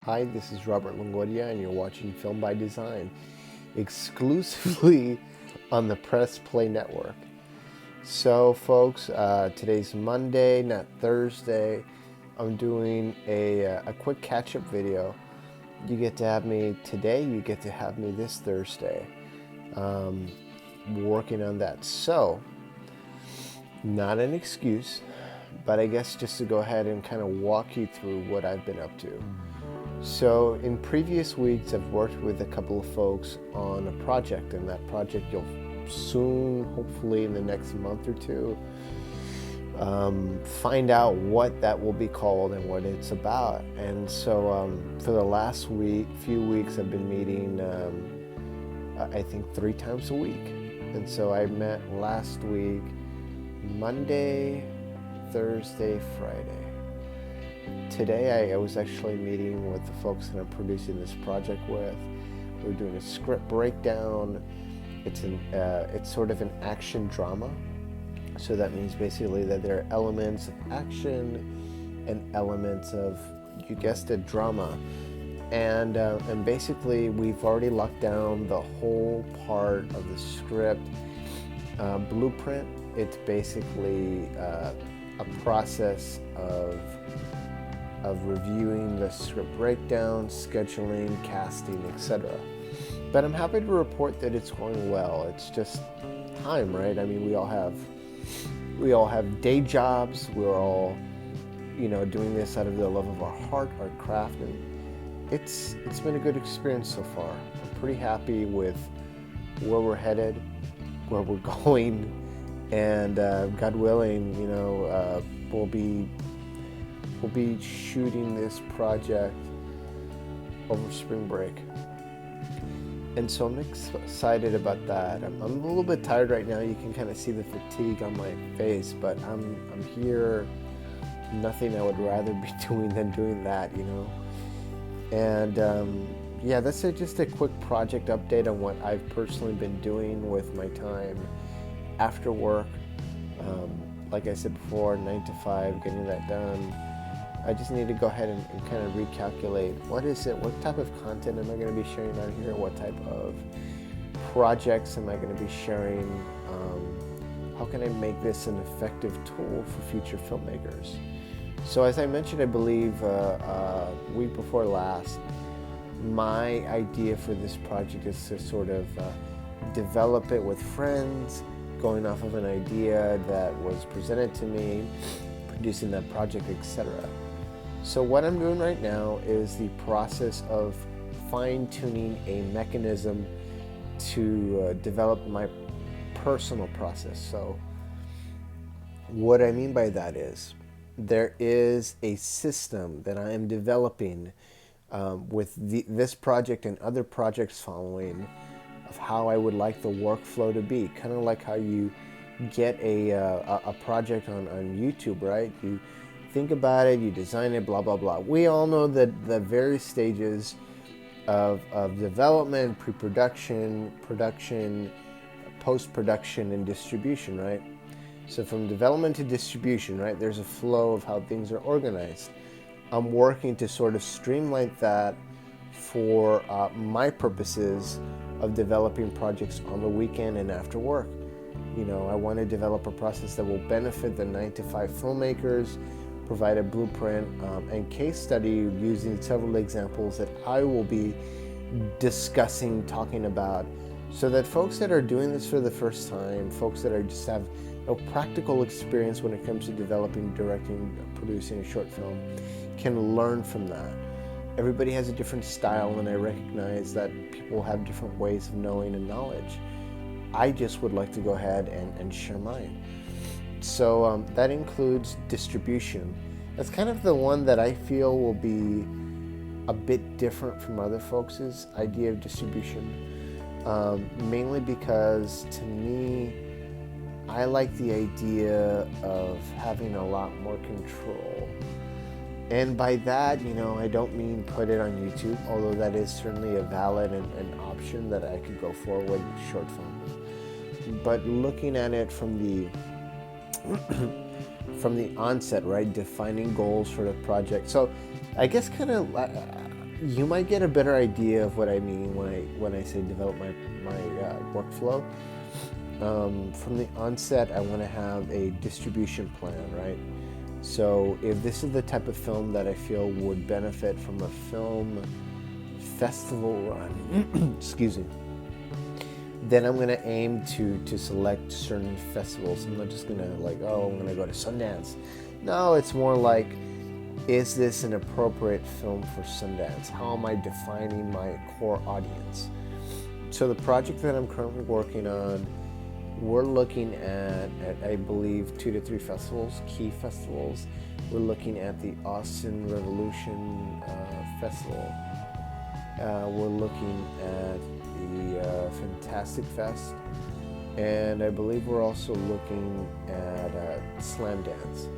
Hi, this is Robert Longoria, and you're watching Film by Design, exclusively on the Press Play Network. So, folks, today's Monday, not Thursday. I'm doing a quick catch-up video. You get to have me today, you get to have me this Thursday. Working on that. So, not an excuse, but I guess just to go ahead and kind of walk you through what I've been up to. So in previous weeks, I've worked with a couple of folks on a project, and that project you'll soon, hopefully in the next month or two, find out what that will be called and what it's about. And so for the last few weeks, I've been meeting, I think 3 times a week. And so I met last week, Monday, Thursday, Friday. Today I was actually meeting with the folks that I'm producing this project with. We're doing a script breakdown. It's sort of an action drama. So that means basically that there are elements of action and elements of, you guessed it, drama. And basically we've already locked down the whole part of the script blueprint. It's basically a process of reviewing the script breakdown, scheduling, casting, etc. But I'm happy to report that it's going well. It's just time, right? I mean, we all have day jobs. We're all, doing this out of the love of our heart, our craft, and it's been a good experience so far. I'm pretty happy with where we're headed, where we're going, and God willing, we'll be shooting this project over spring break. And so I'm excited about that. I'm a little bit tired right now. You can kind of see the fatigue on my face, but I'm here. Nothing I would rather be doing than doing that, And that's just a quick project update on what I've personally been doing with my time after work. Like I said before, 9 to 5, getting that done. I just need to go ahead and kind of recalculate what type of content am I going to be sharing on here, what type of projects am I going to be sharing, how can I make this an effective tool for future filmmakers. So as I mentioned, I believe week before last, my idea for this project is to sort of develop it with friends, going off of an idea that was presented to me, producing that project, etc. So what I'm doing right now is the process of fine-tuning a mechanism to develop my personal process. So what I mean by that is there is a system that I am developing with this project and other projects following, of how I would like the workflow to be, kind of like how you get a project on YouTube, right? You think about it, you design it, blah, blah, blah. We all know that the various stages of development, pre-production, production, post-production, and distribution, right? So from development to distribution, right, there's a flow of how things are organized. I'm working to sort of streamline that for my purposes of developing projects on the weekend and after work. I want to develop a process that will benefit the 9 to 5 filmmakers, provide a blueprint and case study using several examples that I will be discussing, talking about, so that folks that are doing this for the first time, folks that just have no practical experience when it comes to developing, directing, producing a short film, can learn from that. Everybody has a different style, and I recognize that people have different ways of knowing and knowledge. I just would like to go ahead and share mine. So that includes distribution. That's kind of the one that I feel will be a bit different from other folks' idea of distribution, mainly because to me, I like the idea of having a lot more control. And by that, I don't mean put it on YouTube, although that is certainly a valid and option that I could go forward with short films. But looking at it from the onset, right, defining goals for the project. So I guess kind of you might get a better idea of what I mean when I say develop my workflow. From the onset, I want to have a distribution plan, right? So if this is the type of film that I feel would benefit from a film festival run, excuse me, then I'm going to aim to select certain festivals. I'm not just going to like, oh, I'm going to go to Sundance. No, it's more like, is this an appropriate film for Sundance? How am I defining my core audience? So the project that I'm currently working on, we're looking at I believe 2 to 3 festivals, key festivals. We're looking at the Austin Revolution Festival. We're looking at the Fantastic Fest, and I believe we're also looking at Slam Dance.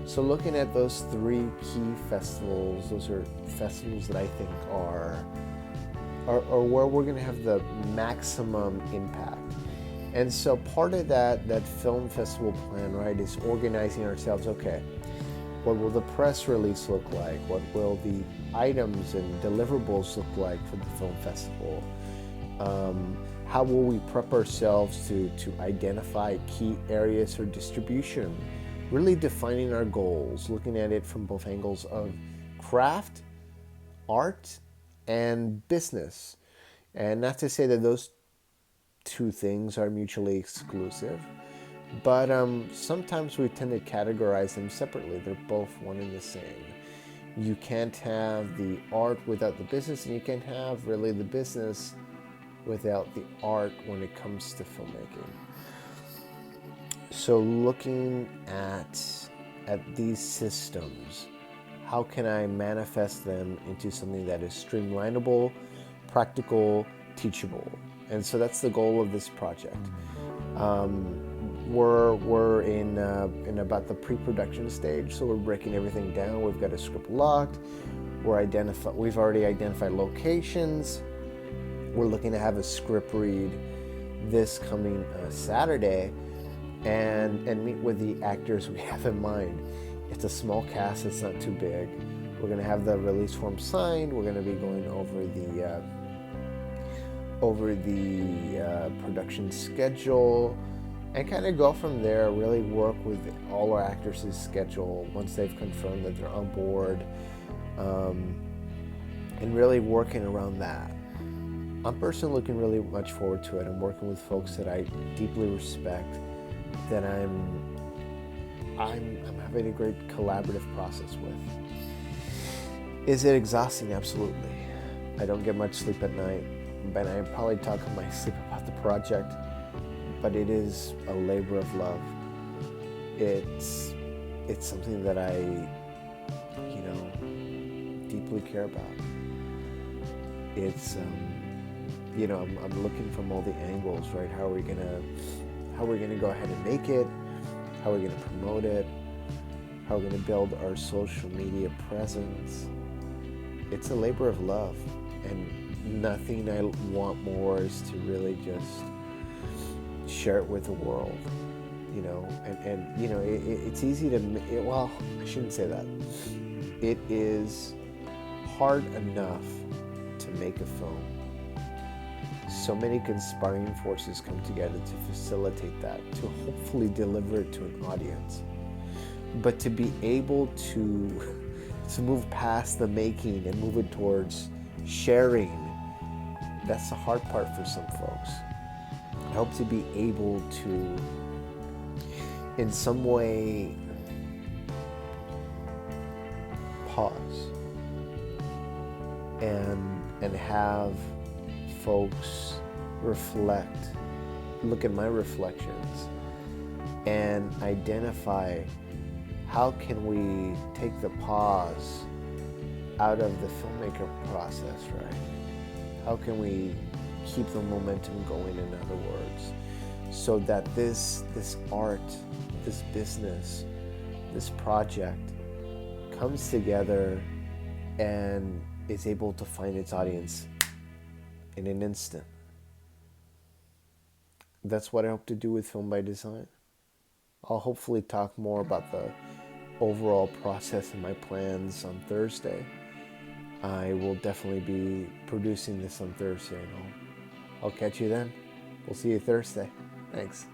So looking at those 3 key festivals, those are festivals that I think are where we're going to have the maximum impact. And so part of that film festival plan, right, is organizing ourselves. Okay, what will the press release look like? What will the items and deliverables look like for the film festival? How will we prep ourselves to identify key areas for distribution? Really defining our goals, looking at it from both angles of craft, art, and business. And not to say that those 2 things are mutually exclusive, but sometimes we tend to categorize them separately. They're both one and the same. You can't have the art without the business, and you can't have really the business without the art when it comes to filmmaking. So looking at these systems, how can I manifest them into something that is streamlinable, practical, teachable? And so that's the goal of this project. We're in about the pre-production stage, so we're breaking everything down. We've got a script locked. We've already identified locations. We're looking to have a script read this coming Saturday, and meet with the actors we have in mind. It's a small cast. It's not too big. We're going to have the release form signed. We're going to be going over the production schedule and kind of go from there. Really work with all our actors' schedule once they've confirmed that they're on board, and really working around that. I'm personally looking really much forward to it. I'm working with folks that I deeply respect, that I'm having a great collaborative process with. Is it exhausting? Absolutely. I don't get much sleep at night, but I probably talk in my sleep about the project, but it is a labor of love. It's something that I, deeply care about. It's, I'm looking from all the angles, right? How are we gonna go ahead and make it? How are we gonna promote it? How are we gonna build our social media presence? It's a labor of love, and nothing I want more is to really just share it with the world, it's easy to, well, I shouldn't say that. It is hard enough to make a film. So many conspiring forces come together to facilitate that, to hopefully deliver it to an audience. But to be able to move past the making and move it towards sharing, that's the hard part for some folks. I hope to be able to, in some way, pause and have folks reflect, look at my reflections, and identify how can we take the pause out of the filmmaker process, right? How can we keep the momentum going, in other words, so that this art, this business, this project comes together and is able to find its audience in an instant. That's what I hope to do with Film by Design. I'll hopefully talk more about the overall process and my plans on Thursday. I will definitely be producing this on Thursday, and I'll catch you then. We'll see you Thursday. Thanks.